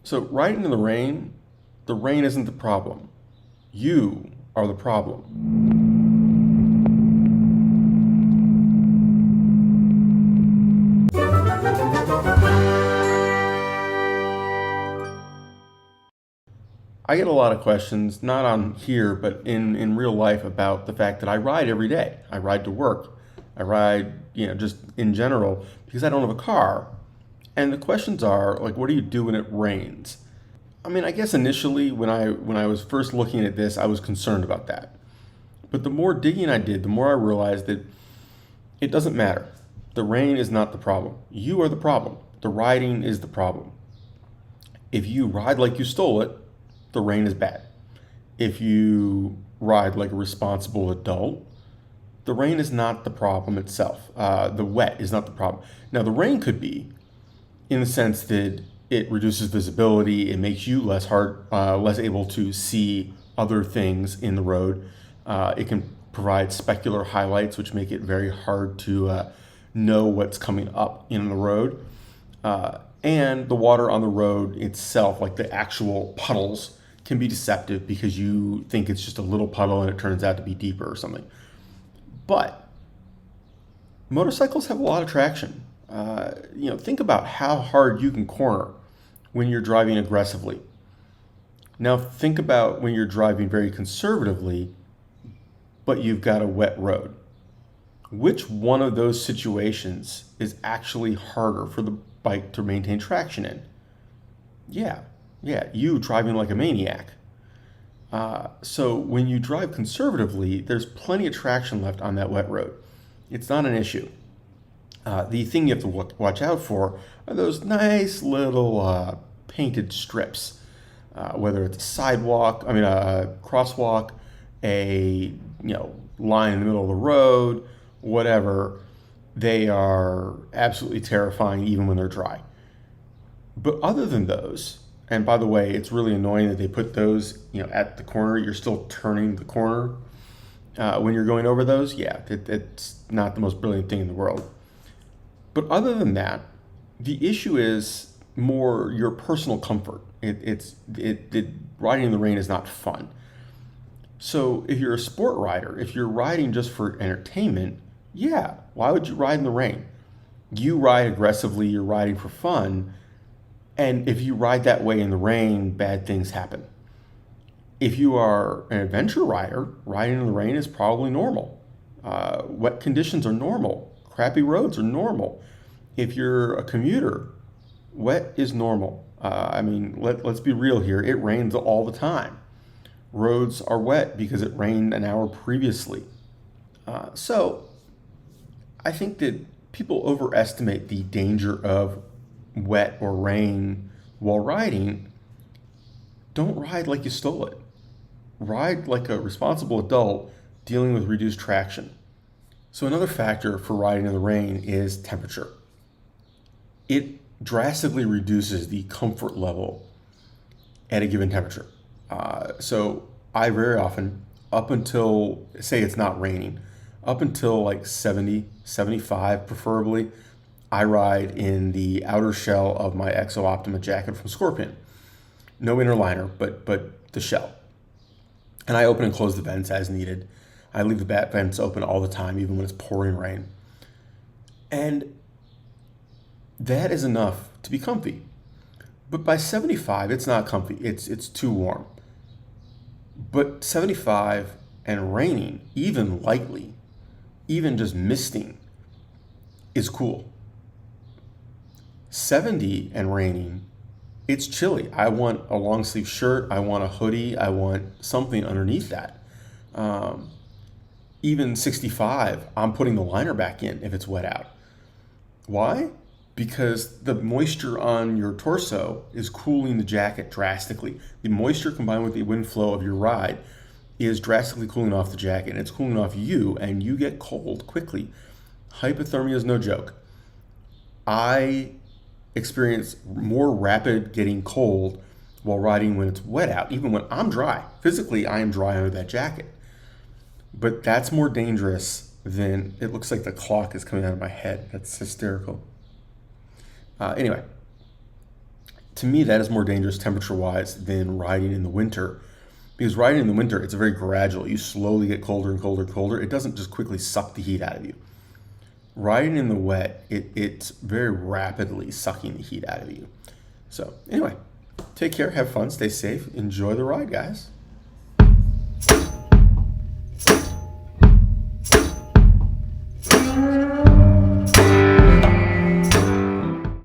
So riding in the rain isn't the problem. You are the problem. I get a lot of questions, not on here, but in real life about the fact that I ride every day. I ride to work. I ride, just in general because I don't have a car. And the questions are like, what do you do when it rains? I mean, I guess initially when I was first looking at this, I was concerned about that. But the more digging I did, the more I realized that it doesn't matter. The rain is not the problem. You are the problem. The riding is the problem. If you ride like you stole it, the rain is bad. If you ride like a responsible adult, the rain is not the problem itself. The wet is not the problem. Now, the rain could be in the sense that it reduces visibility, it makes you less able to see other things in the road. It can provide specular highlights, which make it very hard to know what's coming up in the road. And the water on the road itself, like the actual puddles, can be deceptive because you think it's just a little puddle and it turns out to be deeper or something. But motorcycles have a lot of traction. Think about how hard you can corner when you're driving aggressively. Now think about when you're driving very conservatively, but you've got a wet road. Which one of those situations is actually harder for the bike to maintain traction in? Yeah, you driving like a maniac. So when you drive conservatively, there's plenty of traction left on that wet road. It's not an issue. The thing you have to watch out for are those nice little painted strips, whether it's a sidewalk, a crosswalk, a line in the middle of the road, whatever. They are absolutely terrifying even when they're dry. But other than those, and by the way, it's really annoying that they put those at the corner. You're still turning the corner when you're going over those. Yeah, it's not the most brilliant thing in the world. But other than that, the issue is more your personal comfort. Riding in the rain is not fun. So if you're a sport rider, if you're riding just for entertainment, yeah, why would you ride in the rain? You ride aggressively, you're riding for fun, and if you ride that way in the rain, bad things happen. If you are an adventure rider, riding in the rain is probably normal. Wet conditions are normal. Crappy roads are normal. If you're a commuter, wet is normal. Let's be real here. It rains all the time. Roads are wet because it rained an hour previously. So I think that people overestimate the danger of wet or rain while riding. Don't ride like you stole it. Ride like a responsible adult dealing with reduced traction. So another factor for riding in the rain is temperature. It drastically reduces the comfort level at a given temperature. So I very often, up until, say it's not raining, up until like 70, 75 preferably, I ride in the outer shell of my Exo Optima jacket from Scorpion. No inner liner, but the shell. And I open and close the vents as needed. I leave the bat vents open all the time, even when it's pouring rain. And that is enough to be comfy. But by 75, it's not comfy. It's too warm. But 75 and raining, even lightly, even just misting, is cool. 70 and raining, it's chilly. I want a long sleeve shirt. I want a hoodie. I want something underneath that. Even 65, I'm putting the liner back in if it's wet out. Why? Because the moisture on your torso is cooling the jacket drastically. The moisture combined with the wind flow of your ride is drastically cooling off the jacket, and it's cooling off you, and you get cold quickly. Hypothermia is no joke. I experience more rapid getting cold while riding when it's wet out, even when I'm dry. Physically, I am dry under that jacket. But that's more dangerous than, it looks like the clock is coming out of my head. That's hysterical. Anyway, To me, that is more dangerous temperature-wise than riding in the winter. Because riding in the winter, it's very gradual. You slowly get colder and colder and colder. It doesn't just quickly suck the heat out of you. Riding in the wet, it's very rapidly sucking the heat out of you. So anyway, take care, have fun, stay safe, enjoy the ride, guys.